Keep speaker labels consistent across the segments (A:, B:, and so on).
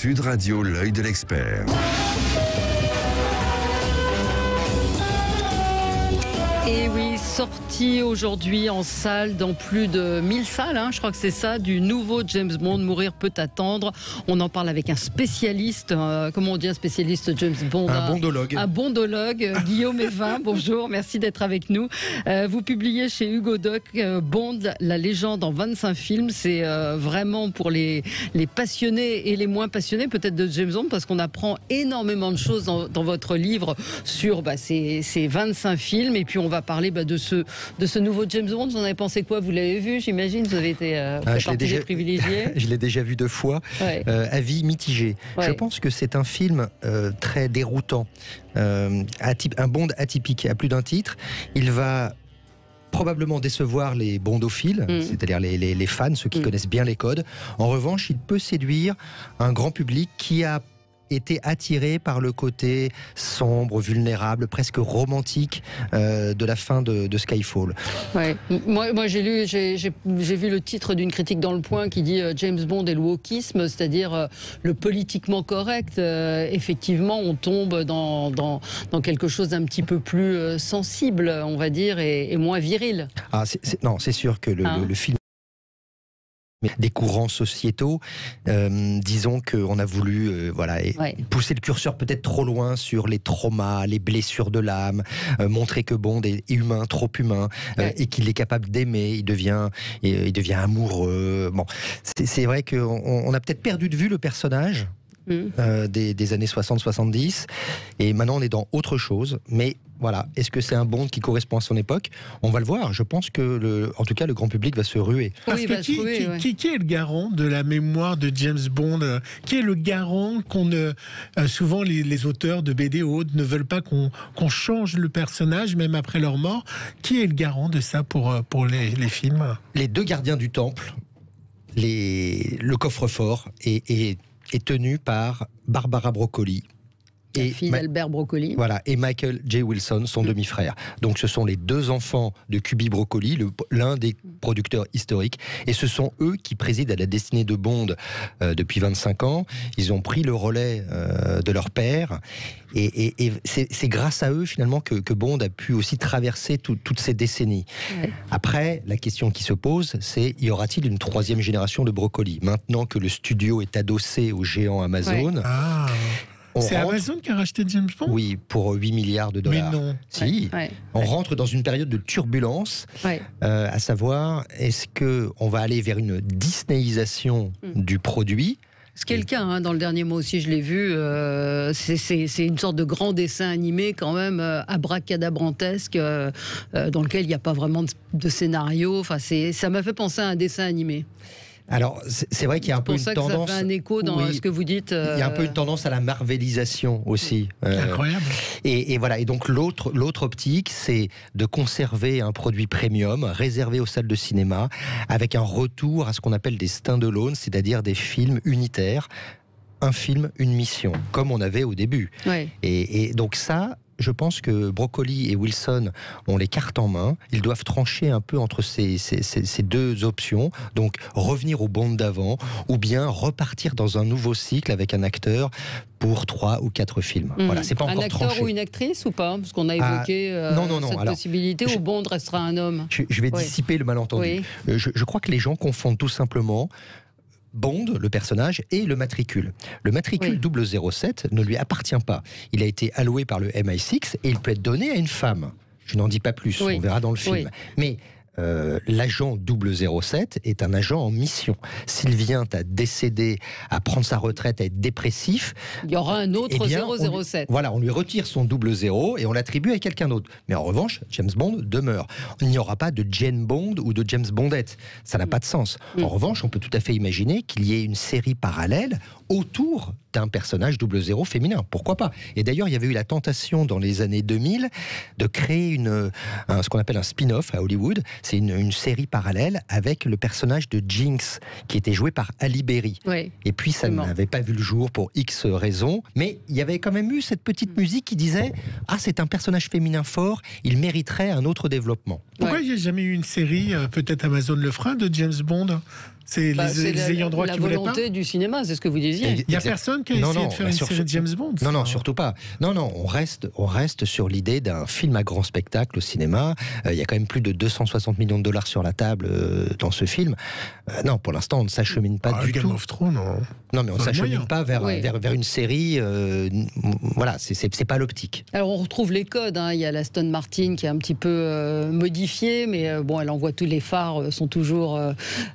A: Sud Radio, l'œil de l'expert.
B: Et oui, sorti aujourd'hui en salle dans plus de 1000 salles, je crois que c'est ça, du nouveau James Bond, Mourir peut attendre. On en parle avec un spécialiste, comment on dit un spécialiste James Bond?
C: Un bondologue.
B: Un bondologue, Guillaume Evin, bonjour, merci d'être avec nous. Vous publiez chez Hugo Doc Bond, la légende en 25 films. C'est vraiment pour les passionnés et les moins passionnés peut-être de James Bond, parce qu'on apprend énormément de choses dans votre livre sur ces 25 films. Et puis on va parler de ce nouveau James Bond. Vous en avez pensé quoi? Vous l'avez vu, j'imagine? Vous avez été partie des privilégiés.
C: Je l'ai déjà vu 2 fois. Ouais. Avis mitigé. Ouais. Je pense que c'est un film très déroutant. Un Bond atypique à plus d'un titre. Il va probablement décevoir les bondophiles, c'est-à-dire les fans, ceux qui connaissent bien les codes. En revanche, il peut séduire un grand public qui a été attiré par le côté sombre, vulnérable, presque romantique de la fin de Skyfall.
B: Ouais. Moi j'ai vu le titre d'une critique dans Le Point qui dit James Bond et le wokisme, c'est-à-dire le politiquement correct. Effectivement, on tombe dans quelque chose d'un petit peu plus sensible, on va dire, et moins viril.
C: Non, c'est sûr que le film des courants sociétaux, disons qu'on a voulu pousser le curseur peut-être trop loin sur les traumas, les blessures de l'âme, montrer que Bond est humain, trop humain, et qu'il est capable d'aimer, il devient amoureux. Bon, c'est vrai qu'on a peut-être perdu de vue le personnage des années 60-70, et maintenant on est dans autre chose, mais voilà, est-ce que c'est un Bond qui correspond à son époque? On va le voir. Je pense que, en tout cas, le grand public va se ruer.
D: Parce que qui est le garant de la mémoire de James Bond? Qui est le garant souvent les auteurs de BD ou autres ne veulent pas qu'on change le personnage, même après leur mort. Qui est le garant de ça pour les films?
C: Les 2 gardiens du temple, le coffre-fort est tenu par Barbara Broccoli.
B: La fille d'Albert Broccoli.
C: Voilà, et Michael J. Wilson, son demi-frère. Donc ce sont les 2 enfants de Cubby Broccoli, l'un des producteurs historiques. Et ce sont eux qui président à la destinée de Bond depuis 25 ans. Ils ont pris le relais de leur père. Et c'est grâce à eux, finalement, que Bond a pu aussi traverser toutes ces décennies. Ouais. Après, la question qui se pose, c'est y aura-t-il une 3e génération de Broccoli? Maintenant que le studio est adossé au géant Amazon...
D: C'est Amazon qui a racheté James Bond?
C: Oui, pour 8 milliards de dollars.
D: Mais non.
C: Si. On rentre dans une période de turbulence, à savoir, est-ce qu'on va aller vers une Disneyisation du produit?
B: C'est quelqu'un, dans le dernier mois aussi, je l'ai vu, c'est une sorte de grand dessin animé quand même, abracadabrantesque, dans lequel il n'y a pas vraiment de scénario. Enfin, ça m'a fait penser à un dessin animé.
C: Alors, c'est vrai qu'il y a un peu une tendance...
B: C'est pour ça que ça fait un écho dans ce que vous dites.
C: Il y a un peu une tendance à la marvelisation aussi.
D: Incroyable.
C: Et voilà. Et donc, l'autre optique, c'est de conserver un produit premium, réservé aux salles de cinéma, avec un retour à ce qu'on appelle des stand-alone, c'est-à-dire des films unitaires. Un film, une mission, comme on avait au début. Ouais. Et donc ça... Je pense que Broccoli et Wilson ont les cartes en main. Ils doivent trancher un peu entre ces 2 options. Donc, revenir au Bond d'avant, ou bien repartir dans un nouveau cycle avec un acteur pour 3 ou 4 films. Voilà, c'est pas encore tranché.
B: Un acteur ou une actrice ou pas? Parce qu'on a évoqué cette possibilité où Bond restera un homme.
C: Je vais dissiper le malentendu. Oui. Je crois que les gens confondent tout simplement Bond, le personnage, et le matricule. Le matricule 007 ne lui appartient pas. Il a été alloué par le MI6 et il peut être donné à une femme. Je n'en dis pas plus, on verra dans le film. Mais l'agent 007 est un agent en mission. S'il vient à décéder, à prendre sa retraite, à être dépressif...
B: Il y aura un autre 007.
C: On lui retire son 00 et on l'attribue à quelqu'un d'autre. Mais en revanche, James Bond demeure. Il n'y aura pas de Jane Bond ou de James Bondette. Ça n'a pas de sens. En revanche, on peut tout à fait imaginer qu'il y ait une série parallèle autour d'un personnage 00 féminin. Pourquoi pas? Et d'ailleurs, il y avait eu la tentation dans les années 2000 de créer ce qu'on appelle un spin-off à Hollywood. C'est une série parallèle avec le personnage de Jinx, qui était joué par Halle Berry. Et puis, ça n'avait pas vu le jour pour X raisons. Mais il y avait quand même eu cette petite musique qui disait « Ah, c'est un personnage féminin fort, il mériterait un autre développement. »
D: Pourquoi il n'y a jamais eu une série, peut-être Amazon le fera, de James Bond? C'est les ayants droit qui voulaient pas.
B: La volonté du cinéma, c'est ce que vous disiez.
D: Il n'y a personne qui a essayé de faire une série de James Bond.
C: Non, surtout pas. Non, on reste sur l'idée d'un film à grand spectacle au cinéma. Il y a quand même plus de 260 millions de dollars sur la table dans ce film. Non, pour l'instant, on ne s'achemine pas du
D: Game
C: tout.
D: of Thrones,
C: non, mais on ne s'achemine pas vers une série. Voilà, c'est pas l'optique.
B: Alors, on retrouve les codes. Il y a l'Aston Martin qui est un petit peu modifiée, mais bon, elle envoie tous les phares, sont toujours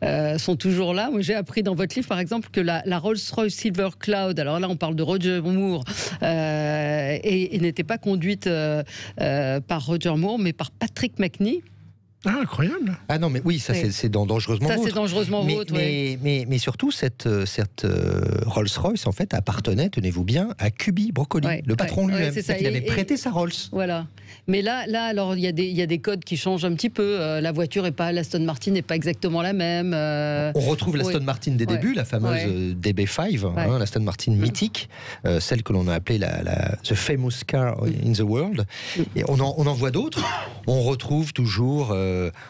B: là. Moi, j'ai appris dans votre livre, par exemple, que la Rolls-Royce Silver Cloud, alors là, on parle de Roger Moore, et n'était pas conduite par Roger Moore, mais par Patrick Macnee.
D: Ah, incroyable.
C: Ah non, mais oui, ça c'est Dangereusement Vôtre.
B: Ça c'est Dangereusement Vôtre,
C: mais surtout, cette Rolls-Royce, en fait, appartenait, tenez-vous bien, à Cuby Broccoli, le patron lui-même. Il avait prêté sa Rolls.
B: Voilà. Mais là, alors, il y a des codes qui changent un petit peu. La voiture n'est pas, l'Aston Martin n'est pas exactement la même.
C: On retrouve l'Aston Martin des débuts, la fameuse DB5, l'Aston Martin mythique, celle que l'on a appelée The Famous Car in the World. Et on en voit d'autres. On retrouve toujours...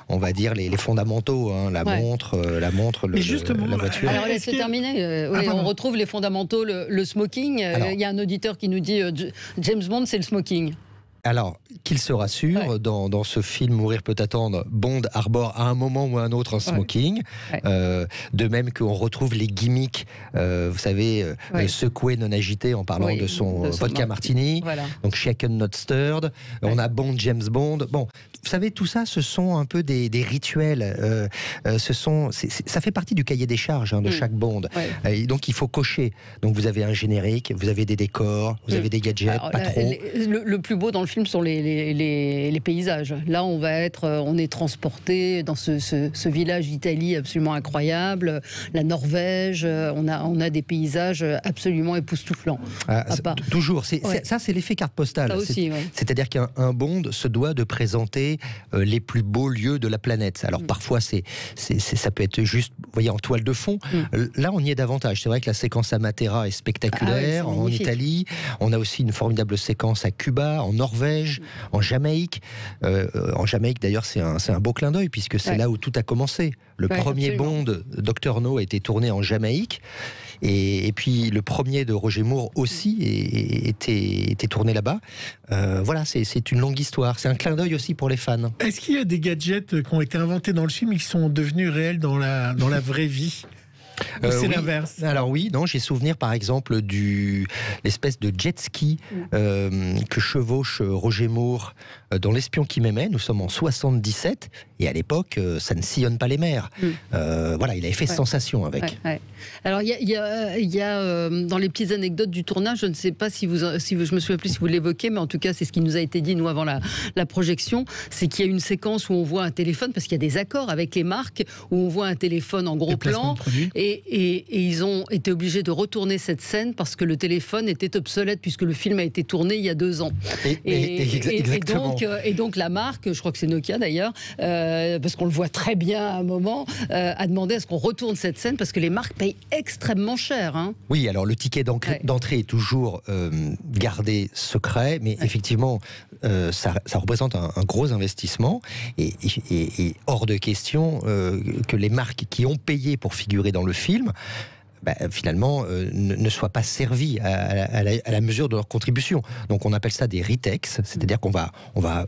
C: on va dire les fondamentaux, la montre, la voiture.
B: Alors laissez terminer. On retrouve les fondamentaux, le smoking. Il y a un auditeur qui nous dit James Bond, c'est le smoking.
C: Alors, qu'il se rassure, dans ce film Mourir peut attendre, Bond arbore à un moment ou à un autre un smoking. De même qu'on retrouve les gimmicks, vous savez, secoué non agité en parlant de son vodka martini. Voilà. Donc shaken not stirred. On a Bond, James Bond. Bon, vous savez, tout ça, ce sont un peu des rituels. Ça fait partie du cahier des charges de chaque Bond. Donc il faut cocher. Donc vous avez un générique, vous avez des décors, vous avez des gadgets, alors, pas trop.
B: Le plus beau dans le film sont les paysages. Là, on est transporté dans ce village d'Italie absolument incroyable, la Norvège. On a des paysages absolument époustouflants.
C: Toujours. Ça, c'est l'effet carte postale. C'est-à-dire qu'un Bond se doit de présenter les plus beaux lieux de la planète. Alors parfois, ça peut être juste, vous voyez, en toile de fond. Là, on y est davantage. C'est vrai que la séquence à Matera est spectaculaire en Italie. On a aussi une formidable séquence à Cuba, en Norvège, en Jamaïque. En Jamaïque, d'ailleurs, c'est un beau clin d'œil puisque c'est là où tout a commencé. Le premier Bond, Dr No, a été tourné en Jamaïque. Et puis le premier de Roger Moore aussi était tourné là-bas. Voilà, c'est une longue histoire. C'est un clin d'œil aussi pour les fans.
D: Est-ce qu'il y a des gadgets qui ont été inventés dans le film et qui sont devenus réels dans la vraie vie ? C'est l'inverse.
C: Alors j'ai souvenir par exemple l'espèce de jet ski que chevauche Roger Moore dans L'espion qui m'aimait. Nous sommes en 77 et à l'époque ça ne sillonne pas les mers. Voilà, il avait fait sensation avec.
B: Alors il y a dans les petites anecdotes du tournage, je ne sais pas si je me souviens plus si vous l'évoquez, mais en tout cas c'est ce qui nous a été dit nous avant la projection, c'est qu'il y a une séquence où on voit un téléphone, parce qu'il y a des accords avec les marques, où on voit un téléphone en gros plan. Et ils ont été obligés de retourner cette scène parce que le téléphone était obsolète puisque le film a été tourné il y a 2 ans. Et donc la marque, je crois que c'est Nokia d'ailleurs, parce qu'on le voit très bien à un moment, a demandé à ce qu'on retourne cette scène parce que les marques payent extrêmement cher.
C: Oui, alors le ticket d'entrée est toujours gardé secret, mais effectivement ça représente un gros investissement et hors de question que les marques qui ont payé pour figurer dans le film finalement ne soient pas servis à la mesure de leur contribution. Donc on appelle ça des retakes, c'est-à-dire qu'on va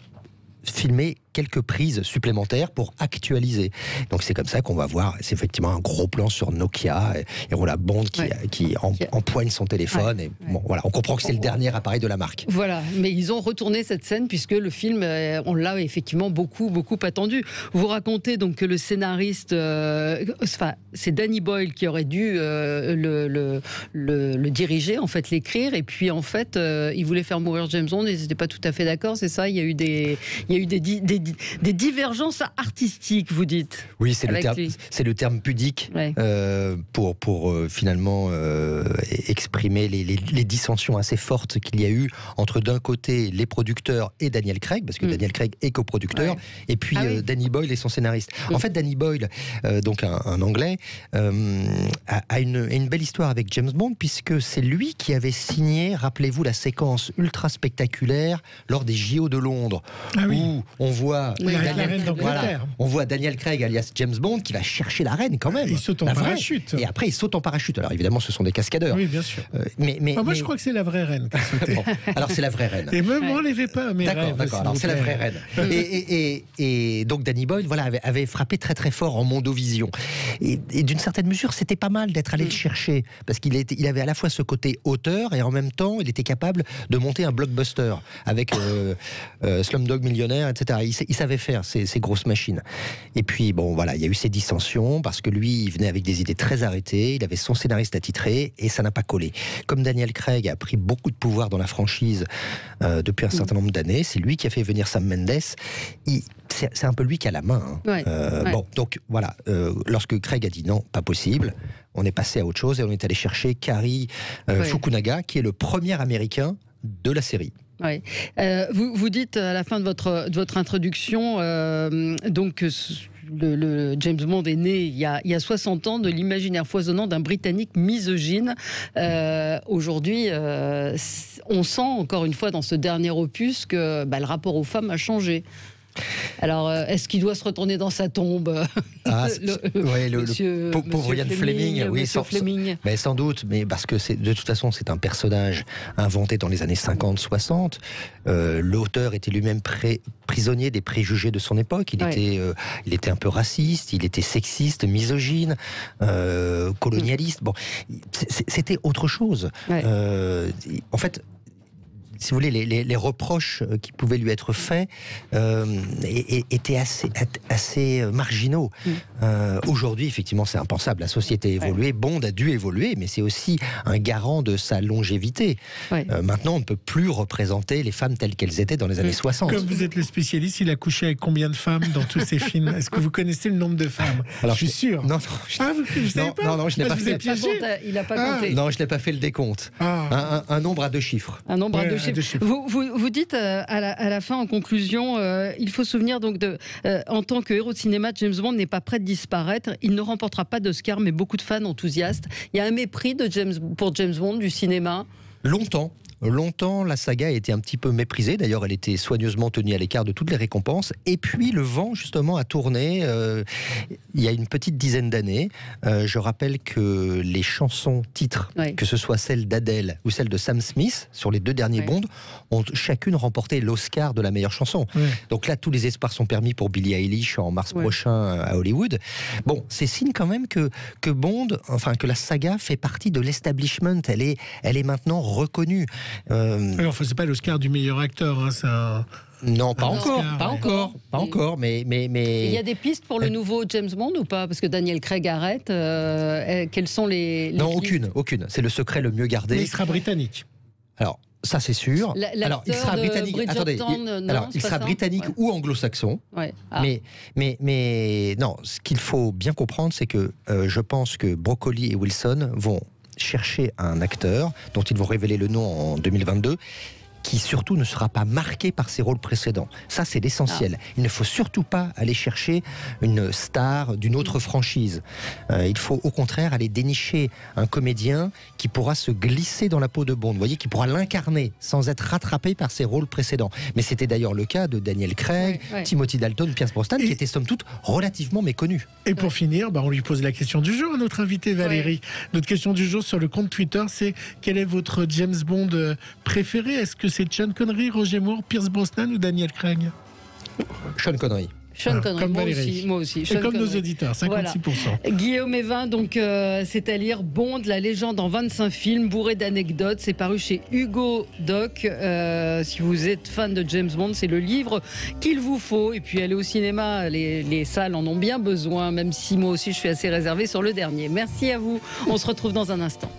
C: filmer quelques prises supplémentaires pour actualiser. Donc c'est comme ça qu'on va voir, c'est effectivement un gros plan sur Nokia et on a Bond qui empoigne son téléphone et voilà, on comprend que c'est le dernier appareil de la marque.
B: Voilà, mais ils ont retourné cette scène puisque le film, on l'a effectivement beaucoup attendu. Vous racontez donc que le scénariste, c'est Danny Boyle qui aurait dû le diriger, en fait l'écrire, et puis en fait il voulait faire mourir James Bond et ils n'étaient pas tout à fait d'accord, c'est ça? Il y a eu des divergences artistiques, vous dites.
C: Oui, c'est le terme pudique pour finalement exprimer les dissensions assez fortes qu'il y a eu entre d'un côté les producteurs et Daniel Craig, parce que Daniel Craig est coproducteur, et puis Danny Boyle et son scénariste. En fait, Danny Boyle, donc un Anglais, a une belle histoire avec James Bond, puisque c'est lui qui avait signé, rappelez-vous, la séquence ultra spectaculaire lors des JO de Londres, où on voit voit
D: La reine d'Angleterre.
C: on voit Daniel Craig alias James Bond qui va chercher la reine quand même.
D: Il saute en
C: La vraie.
D: parachute.
C: Et après il saute en parachute. Alors évidemment ce sont des cascadeurs.
D: Oui, bien sûr. Moi je crois que c'est la vraie reine qui a sauté.
C: Bon, alors c'est la vraie reine.
D: Et me m'enlevez pas mes rêves.
C: D'accord. Alors c'est la vraie reine. Et donc Danny Boyle, avait frappé très très fort en mondovision. Et d'une certaine mesure, c'était pas mal d'être allé le chercher parce qu'il avait à la fois ce côté auteur et en même temps, il était capable de monter un blockbuster avec Slumdog Millionnaire, etc. Il savait faire ces grosses machines. Et puis bon, voilà, il y a eu ces dissensions parce que lui, il venait avec des idées très arrêtées. Il avait son scénariste attitré et ça n'a pas collé. Comme Daniel Craig a pris beaucoup de pouvoir dans la franchise depuis un certain nombre d'années, c'est lui qui a fait venir Sam Mendes. C'est un peu lui qui a la main. Bon, donc voilà, lorsque Craig a dit non, pas possible, on est passé à autre chose et on est allé chercher Cary Fukunaga, qui est le premier Américain de la série.
B: Oui. Vous dites à la fin de votre introduction, donc le James Bond est né il y a 60 ans de l'imaginaire foisonnant d'un Britannique misogyne. Aujourd'hui, on sent encore une fois dans ce dernier opus que le rapport aux femmes a changé. Alors, est-ce qu'il doit se retourner dans sa tombe,
C: le pauvre Ian Fleming, oui, sans doute, mais parce que de toute façon, c'est un personnage inventé dans les années 50-60. L'auteur était lui-même prisonnier des préjugés de son époque. Il était un peu raciste, il était sexiste, misogyne, colonialiste. Bon, c'était autre chose. En fait, si vous voulez, les reproches qui pouvaient lui être faits étaient assez marginaux. Aujourd'hui, effectivement, c'est impensable. La société a évolué, Bond a dû évoluer, mais c'est aussi un garant de sa longévité. Maintenant, on ne peut plus représenter les femmes telles qu'elles étaient dans les années 60.
D: Comme vous êtes le spécialiste, il a couché avec combien de femmes dans tous ses films? Est-ce que vous connaissez le nombre de femmes? Alors, je suis sûr.
C: Non,
D: vous savez pas?
C: Non, je n'ai pas fait.
B: Il n'a pas compté.
C: Non, je n'ai pas fait le décompte. Un nombre à 2 chiffres.
B: Un nombre à 2 chiffres. Vous dites à la fin, en conclusion, il faut se souvenir donc en tant que héros de cinéma, James Bond n'est pas prêt de disparaître. Il ne remportera pas d'Oscar, mais beaucoup de fans enthousiastes. Il y a un mépris pour James Bond du cinéma.
C: Longtemps, la saga a été un petit peu méprisée. D'ailleurs, elle était soigneusement tenue à l'écart de toutes les récompenses. Et puis, le vent, justement, a tourné il y a une petite dizaine d'années. Je rappelle que les chansons titres, que ce soit celle d'Adèle ou celle de Sam Smith, sur les 2 derniers Bond, ont chacune remporté l'Oscar de la meilleure chanson. Donc là, tous les espoirs sont permis pour Billie Eilish en mars prochain à Hollywood. Bon, c'est signe quand même que la saga fait partie de l'establishment. Elle est maintenant reconnue.
D: Enfin, c'est pas l'Oscar du meilleur acteur, hein,
C: non, pas encore, mais...
B: Il y a des pistes pour le nouveau James Bond ou pas? Parce que Daniel Craig arrête. Quelles sont les
C: Non, aucune. C'est le secret le mieux gardé.
D: Mais il sera britannique.
C: Alors, ça c'est sûr. Alors, il sera britannique. Il sera britannique ou anglo-saxon. Mais non, ce qu'il faut bien comprendre, c'est que je pense que Broccoli et Wilson vont chercher un acteur dont ils vont révéler le nom en 2022, qui surtout ne sera pas marqué par ses rôles précédents. Ça, c'est l'essentiel. Il ne faut surtout pas aller chercher une star d'une autre franchise. Il faut au contraire aller dénicher un comédien qui pourra se glisser dans la peau de Bond, vous voyez, qui pourra l'incarner sans être rattrapé par ses rôles précédents. Mais c'était d'ailleurs le cas de Daniel Craig, Timothy Dalton, Pierce Brosnan, qui étaient somme toute relativement méconnus.
D: Et pour finir, on lui pose la question du jour à notre invité Valérie. Notre question du jour sur le compte Twitter, c'est: quel est votre James Bond préféré? Est-ce que c'est Sean Connery, Roger Moore, Pierce Brosnan ou Daniel Craig?
C: Sean Connery.
B: Comme moi aussi.
D: Et comme nos auditeurs, 56%.
B: Voilà. Guillaume Evin, donc c'est à lire Bond, la légende en 25 films, bourré d'anecdotes. C'est paru chez Hugo Doc. Si vous êtes fan de James Bond, c'est le livre qu'il vous faut. Et puis aller au cinéma, les salles en ont bien besoin, même si moi aussi je suis assez réservée sur le dernier. Merci à vous. On se retrouve dans un instant.